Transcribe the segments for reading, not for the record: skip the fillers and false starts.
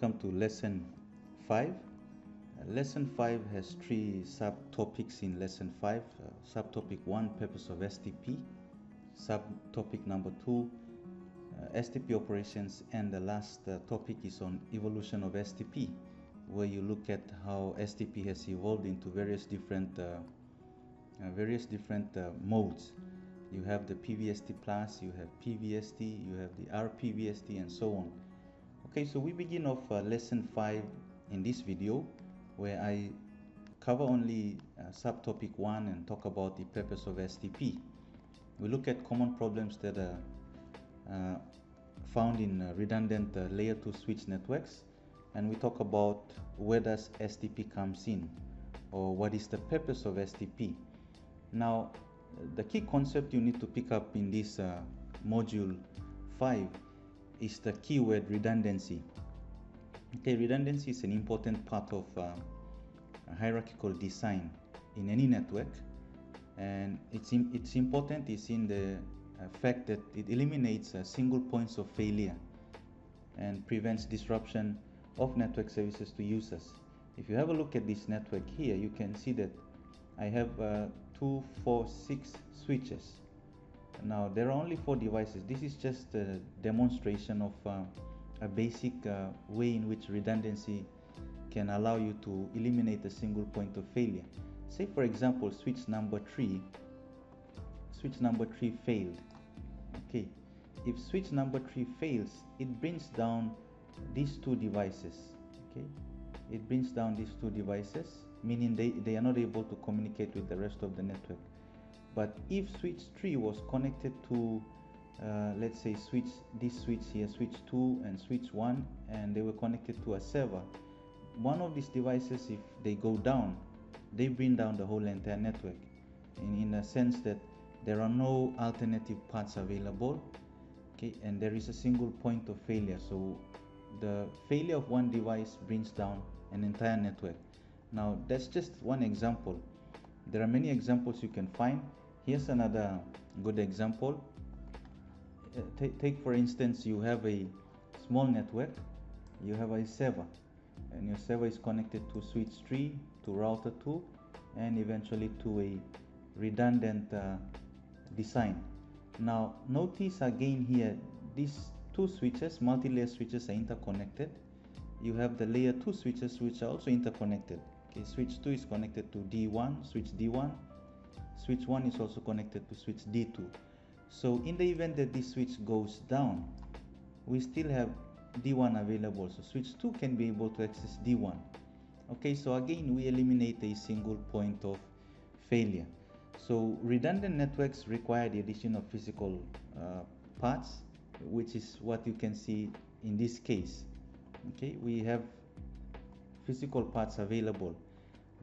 Welcome to lesson 5. Lesson 5 has 3 subtopics in lesson 5. Subtopic 1, purpose of STP. Subtopic number 2, STP operations, and the last topic is on evolution of STP, where you look at how STP has evolved into various different modes. You have the PVST plus, you have PVST, you have the RPVST, and so on. Okay, so we begin off lesson 5 in this video, where I cover only subtopic 1 and talk about the purpose of STP. We look at common problems that are found in redundant layer 2 switch networks, and we talk about where does STP comes in, or what is the purpose of STP. Now, the key concept you need to pick up in this module 5 is the keyword redundancy. Okay, redundancy is an important part of hierarchical design in any network, and it's important is in the fact that it eliminates single points of failure and prevents disruption of network services to users. If you have a look at this network here, you can see that I have 2, 4, 6 switches. Now there are only 4 devices. This is just a demonstration of a basic way in which redundancy can allow you to eliminate a single point of failure. Say for example, switch number 3 failed. Okay, if switch number 3 fails, it brings down these 2 devices. Okay, it brings down these 2 devices, meaning they are not able to communicate with the rest of the network. But if switch 3 was connected to let's say this switch here, switch 2 and switch 1, and they were connected to a server, one of these devices, if they go down, they bring down the whole entire network, in a sense that there are no alternative paths available. Okay, and there is a single point of failure, so the failure of one device brings down an entire network. Now that's just one example. There are many examples you can find. Here's another good example. Take for instance, you have a small network, you have a server, and your server is connected to switch 3, to router 2, and eventually to a redundant design. Now notice again here, these 2 switches, multi-layer switches, are interconnected. You have the layer 2 switches which are also interconnected. Okay, switch 2 is connected to D1, switch D1. Switch 1 is also connected to switch D2. So in the event that this switch goes down, we still have D1 available, so switch 2 can be able to access D1. Okay, so again we eliminate a single point of failure. So redundant networks require the addition of physical parts, which is what you can see in this case. Okay, we have physical parts available,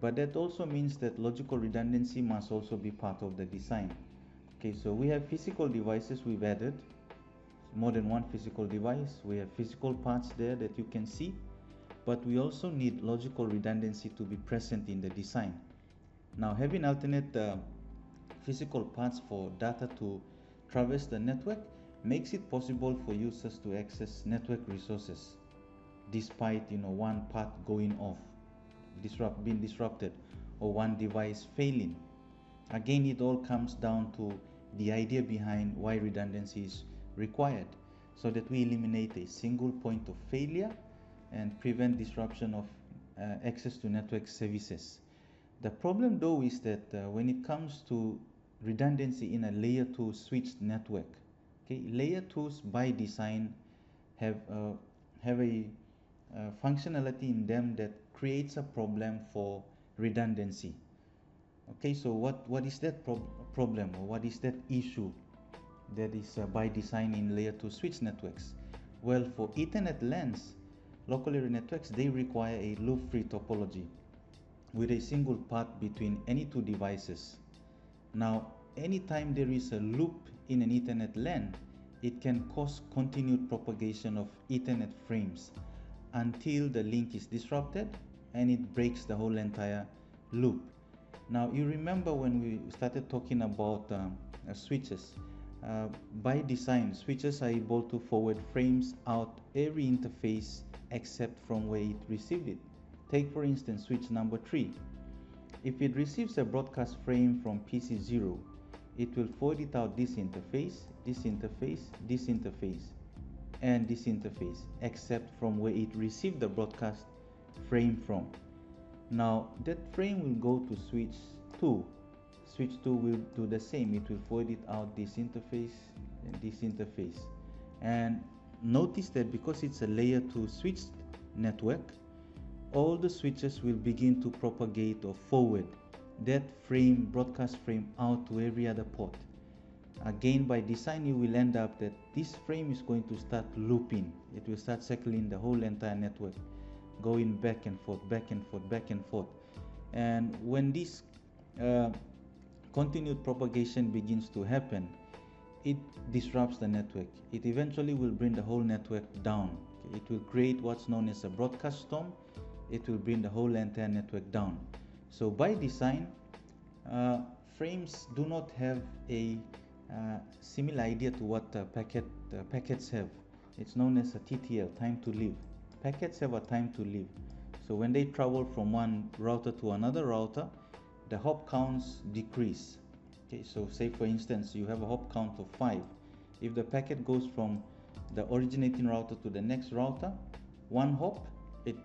but that also means that logical redundancy must also be part of the design. Okay, so we have physical devices we've added, more than one physical device. We have physical parts there that you can see, but we also need logical redundancy to be present in the design. Now, having alternate physical parts for data to traverse the network makes it possible for users to access network resources despite one part going off, being disrupted, or one device failing. Again, it all comes down to the idea behind why redundancy is required, so that we eliminate a single point of failure and prevent disruption of access to network services. The problem though is that when it comes to redundancy in a layer 2 switched network, okay, layer 2s by design have a functionality in them that creates a problem for redundancy. Okay, so what is that problem, or what is that issue that is by design in layer 2 switch networks? Well, for Ethernet LANs, local area networks, they require a loop-free topology with a single path between any 2 devices. Now, anytime there is a loop in an Ethernet LAN, it can cause continued propagation of Ethernet frames until the link is disrupted and it breaks the whole entire loop. Now, you remember when we started talking about switches, by design, switches are able to forward frames out every interface except from where it received it. Take for instance switch number 3. If it receives a broadcast frame from PC 0, it will forward it out this interface, this interface, this interface, and this interface, except from where it received the broadcast frame from. Now that frame will go to switch 2. Switch 2 will do the same. It will forward it out this interface and this interface. And notice that because it's a layer 2 switch network, all the switches will begin to propagate or forward that frame, broadcast frame, out to every other port. Again, by design, you will end up that this frame is going to start looping. It will start circling the whole entire network, going back and forth, back and forth, back and forth. And when this continued propagation begins to happen, it disrupts the network. It eventually will bring the whole network down. It will create what's known as a broadcast storm. It will bring the whole entire network down. So by design, frames do not have a similar idea to what packets have. It's known as a TTL, time to live. Packets have a time to live. So when they travel from one router to another router, the hop counts decrease. Okay, so say for instance you have a hop count of 5. If the packet goes from the originating router to the next router, one hop, it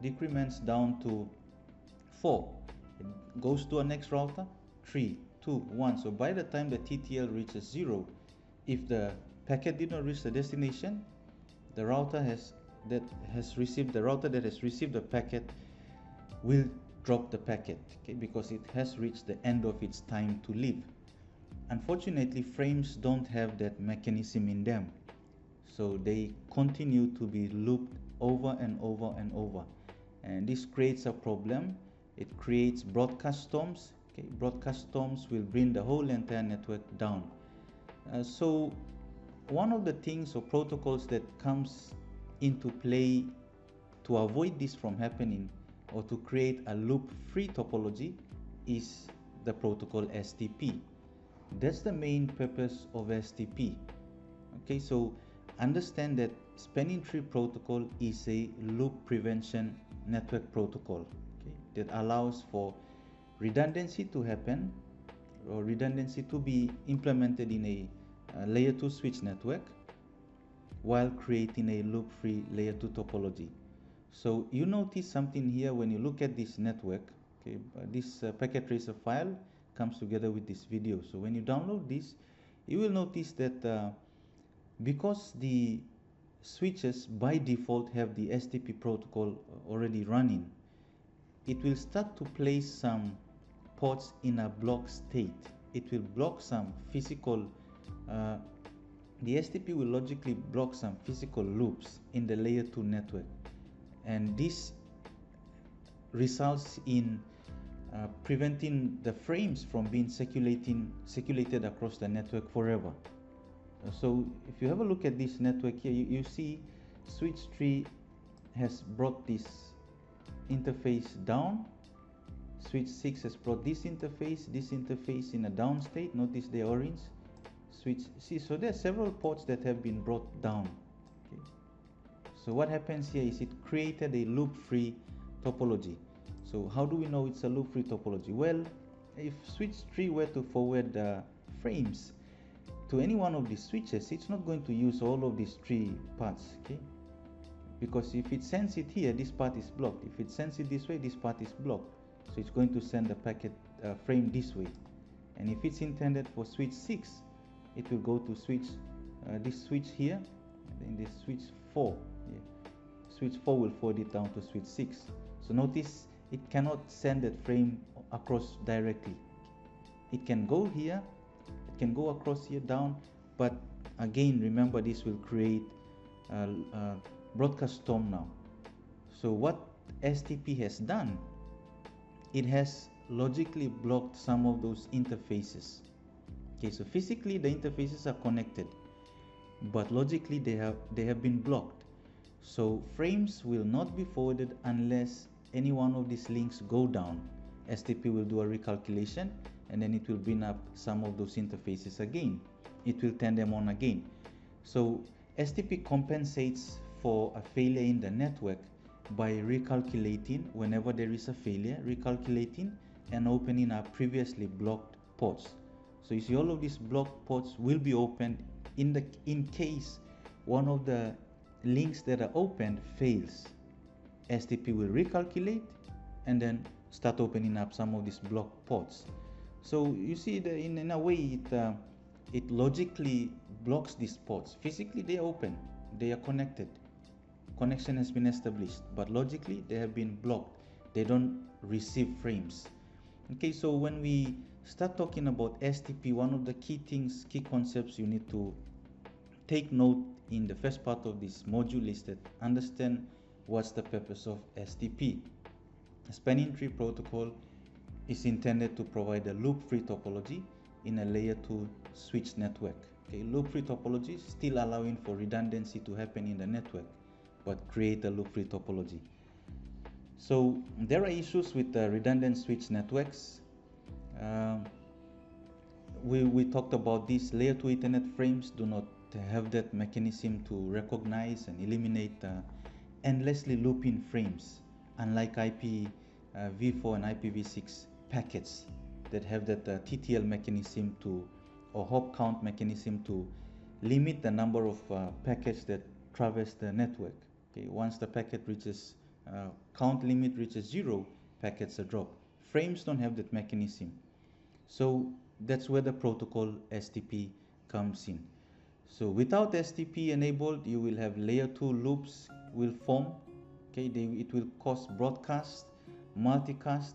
decrements down to 4. It goes to a next router, 3, 2, 1. So by the time the TTL reaches 0, if the packet did not reach the destination, the router that has received the packet will drop the packet, okay, because it has reached the end of its time to live. Unfortunately, frames don't have that mechanism in them, so they continue to be looped over and over and over, and this creates a problem. It creates broadcast storms. Okay, broadcast storms will bring the whole entire network down. So one of the things or protocols that comes into play to avoid this from happening, or to create a loop-free topology, is the protocol STP. That's the main purpose of STP. Okay, so understand that spanning tree protocol is a loop prevention network protocol, okay, that allows for redundancy to happen, or redundancy to be implemented in a layer 2 switch network while creating a loop-free layer 2 topology. So you notice something here when you look at this network. Okay, this packet tracer file comes together with this video. So when you download this, you will notice that because the switches by default have the STP protocol already running, it will start to place some ports in a block state. It will block some physical, the STP will logically block some physical loops in the layer 2 network. And this results in preventing the frames from being circulated across the network forever. So if you have a look at this network here, you see switch 3 has brought this interface down. Switch 6 has brought this interface in a down state. Notice the orange. So there are several ports that have been brought down. Okay. So what happens here is it created a loop-free topology. So how do we know it's a loop-free topology? Well, if switch 3 were to forward frames to any one of these switches, it's not going to use all of these 3 paths, okay? Because if it sends it here, this path is blocked. If it sends it this way, this path is blocked. So it's going to send the packet frame this way. And if it's intended for switch 6, it will go to switch this switch here, and then this switch 4. Yeah. Switch 4 will forward it down to switch 6. So notice it cannot send that frame across directly. It can go here, it can go across here down, but again, remember, this will create a broadcast storm now. So what STP has done, it has logically blocked some of those interfaces. Okay, so physically the interfaces are connected, but logically they have been blocked. So frames will not be forwarded unless any one of these links go down. STP will do a recalculation, and then it will bring up some of those interfaces again. It will turn them on again. So STP compensates for a failure in the network by recalculating whenever there is a failure, recalculating and opening up previously blocked ports. So you see all of these blocked ports will be opened in case one of the links that are opened fails. STP will recalculate and then start opening up some of these blocked ports. So you see that in a way it logically blocks these ports. Physically they are open, they are connected, connection has been established, but logically they have been blocked, they don't receive frames. Okay, so when we start talking about STP, one of the key concepts you need to take note in the first part of this module is that understand what's the purpose of STP. A spanning tree protocol is intended to provide a loop-free topology in a layer 2 switch network. Okay, loop-free topology is still allowing for redundancy to happen in the network, but create a loop-free topology. So there are issues with redundant switch networks. We talked about these layer 2 Ethernet frames do not have that mechanism to recognize and eliminate endlessly looping frames, unlike IPv4 and IPv6 packets that have that TTL mechanism or hop count mechanism to limit the number of packets that traverse the network. Okay, once the packet reaches count limit reaches 0, packets are dropped. Frames don't have that mechanism, so that's where the protocol STP comes in. So without STP enabled, you will have layer 2 loops will form. Okay, it will cause broadcast, multicast,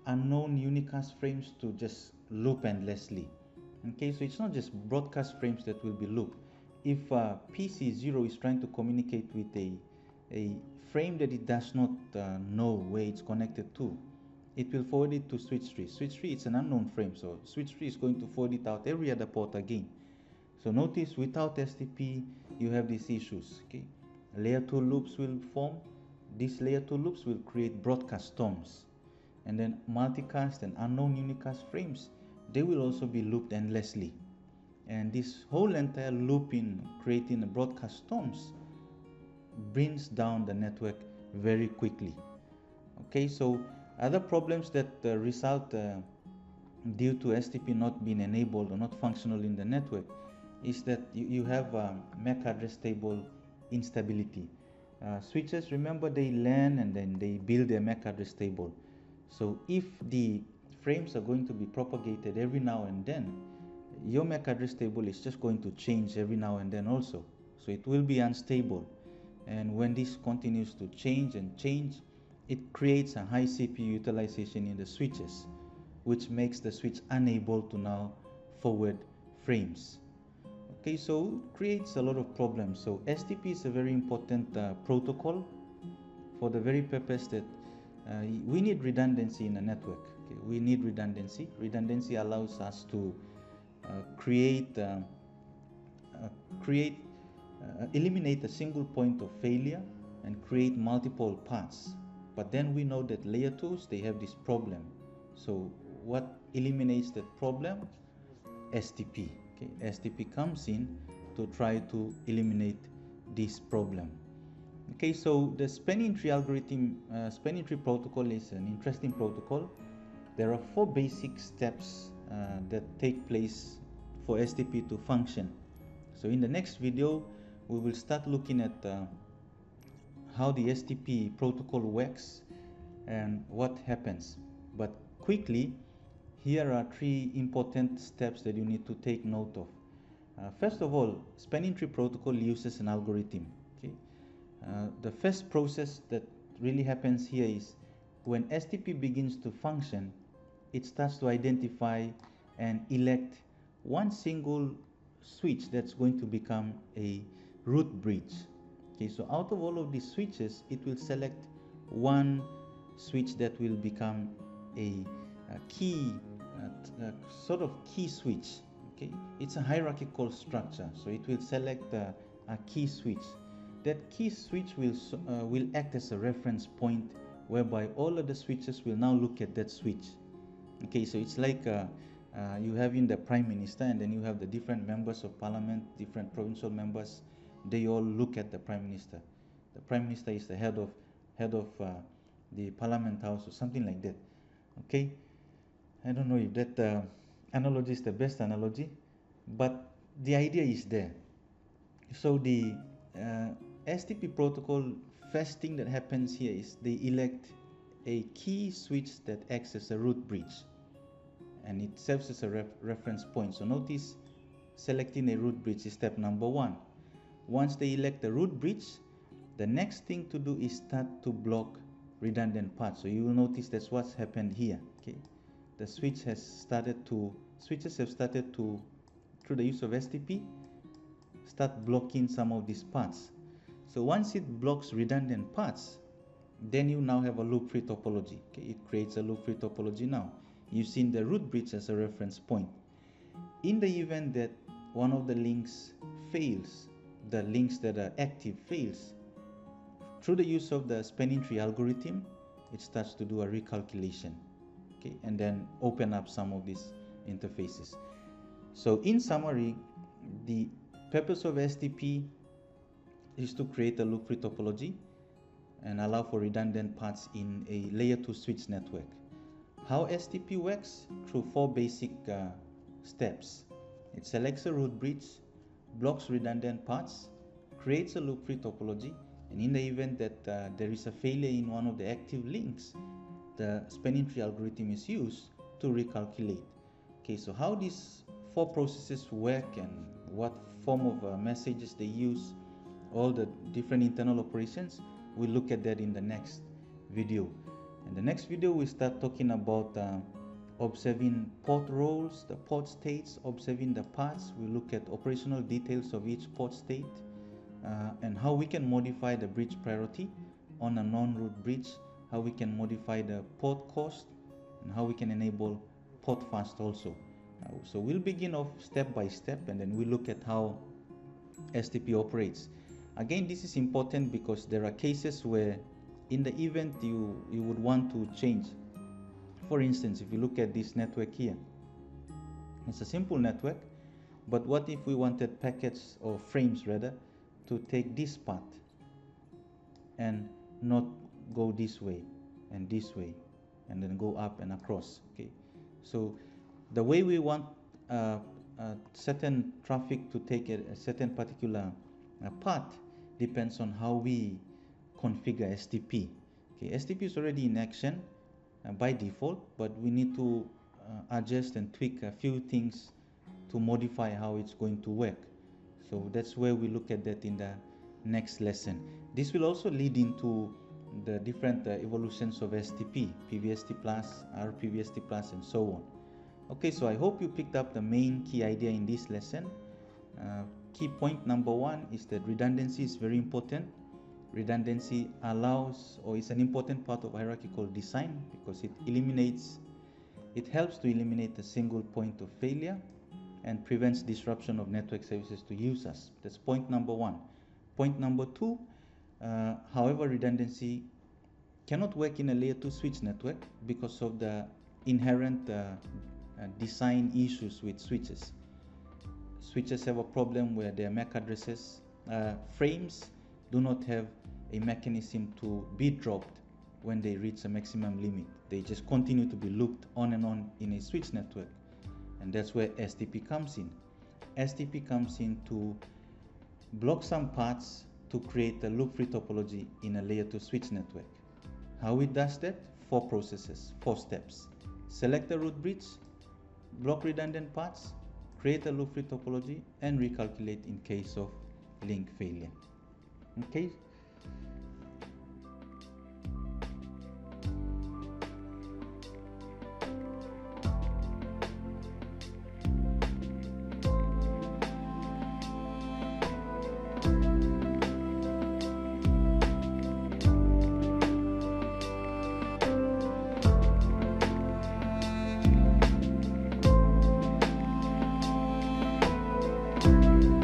unknown unicast frames to just loop endlessly. Okay, so it's not just broadcast frames that will be looped. If PC0 is trying to communicate with a frame that it does not know where it's connected to, it will forward it to switch 3. Switch 3 is an unknown frame, so switch 3 is going to forward it out every other port again. So notice without STP you have these issues. Okay, layer 2 loops will form. These layer 2 loops will create broadcast storms, and then multicast and unknown unicast frames, they will also be looped endlessly, and this whole entire looping, creating a broadcast storms, brings down the network very quickly. Okay, so other problems that result due to STP not being enabled or not functional in the network is that you have MAC address table instability. Switches, remember, they learn and then they build their MAC address table. So if the frames are going to be propagated every now and then, your MAC address table is just going to change every now and then also. So it will be unstable. And when this continues to change and change, it creates a high CPU utilization in the switches, which makes the switch unable to now forward frames. Okay, so it creates a lot of problems. So STP is a very important protocol for the very purpose that we need redundancy in a network. Okay, we need redundancy. Redundancy allows us to eliminate a single point of failure and create multiple paths. But then we know that layer 2s, they have this problem. So what eliminates that problem? STP. Okay, STP comes in to try to eliminate this problem. Okay, so the spanning tree algorithm, spanning tree protocol is an interesting protocol. There are 4 basic steps that take place for STP to function. So in the next video, we will start looking at how the STP protocol works and what happens. But quickly, here are 3 important steps that you need to take note of. First of all, spanning tree protocol uses an algorithm. Okay? The first process that really happens here is when STP begins to function, it starts to identify and elect one single switch that's going to become a root bridge. Okay, so out of all of these switches, it will select one switch that will become a key, sort of key switch. Okay, it's a hierarchical structure, so it will select a key switch. That key switch will act as a reference point whereby all of the switches will now look at that switch. Okay, so it's like you have in the Prime Minister, and then you have the different members of parliament, different provincial members, they all look at the Prime Minister. The Prime Minister is the head of the Parliament House or something like that. Okay, I don't know if that analogy is the best analogy, but the idea is there. So the STP protocol, first thing that happens here is they elect a key switch that acts as a root bridge, and it serves as a reference point. So notice selecting a root bridge is step number 1. Once they elect the root bridge, the next thing to do is start to block redundant paths. So you will notice that's what's happened here. Okay, the switches have started to, through the use of STP, start blocking some of these paths. So once it blocks redundant paths, then you now have a loop-free topology. Okay, it creates a loop-free topology now, using the root bridge as a reference point. In the event that one of the links fails, the links that are active fails, through the use of the spanning tree algorithm, it starts to do a recalculation, okay, and then open up some of these interfaces. So in summary, the purpose of STP is to create a loop-free topology and allow for redundant paths in a layer 2 switch network. How STP works? Through 4 basic steps. It selects a root bridge, blocks redundant paths, creates a loop-free topology, and in the event that there is a failure in one of the active links, the spanning tree algorithm is used to recalculate. Okay, so how these 4 processes work and what form of messages they use, all the different internal operations, we'll look at that in the next video. In the next video, we start talking about observing port roles, the port states, observing the paths. We look at operational details of each port state, and how we can modify the bridge priority on a non-root bridge, how we can modify the port cost, and how we can enable port fast also. So we'll begin off step by step, and then we look at how STP operates. Again, this is important because there are cases where in the event you would want to change. For instance, if you look at this network here, it's a simple network, but what if we wanted packets or frames rather to take this path and not go this way and then go up and across? Okay, so the way we want certain traffic to take a certain particular path depends on how we configure STP. Okay, STP is already in action by default, but we need to adjust and tweak a few things to modify how it's going to work. So that's where we look at that in the next lesson. This will also lead into the different evolutions of STP, PVST+, RPVST+, and so on. Okay, so I hope you picked up the main key idea in this lesson. Key point number 1 is that redundancy is very important. Redundancy allows, or is an important part of hierarchical design because it helps to eliminate a single point of failure and prevents disruption of network services to users. That's point number 1. Point number 2, however, redundancy cannot work in a layer 2 switch network because of the inherent design issues with switches. Switches have a problem where their MAC addresses, frames do not have a mechanism to be dropped when they reach a maximum limit. They just continue to be looped on and on in a switch network, and that's where STP comes in. STP comes in to block some paths to create a loop-free topology in a layer 2 switch network. How it does that? 4 processes, 4 steps. Select the root bridge, block redundant paths, create a loop-free topology, and recalculate in case of link failure. Okay,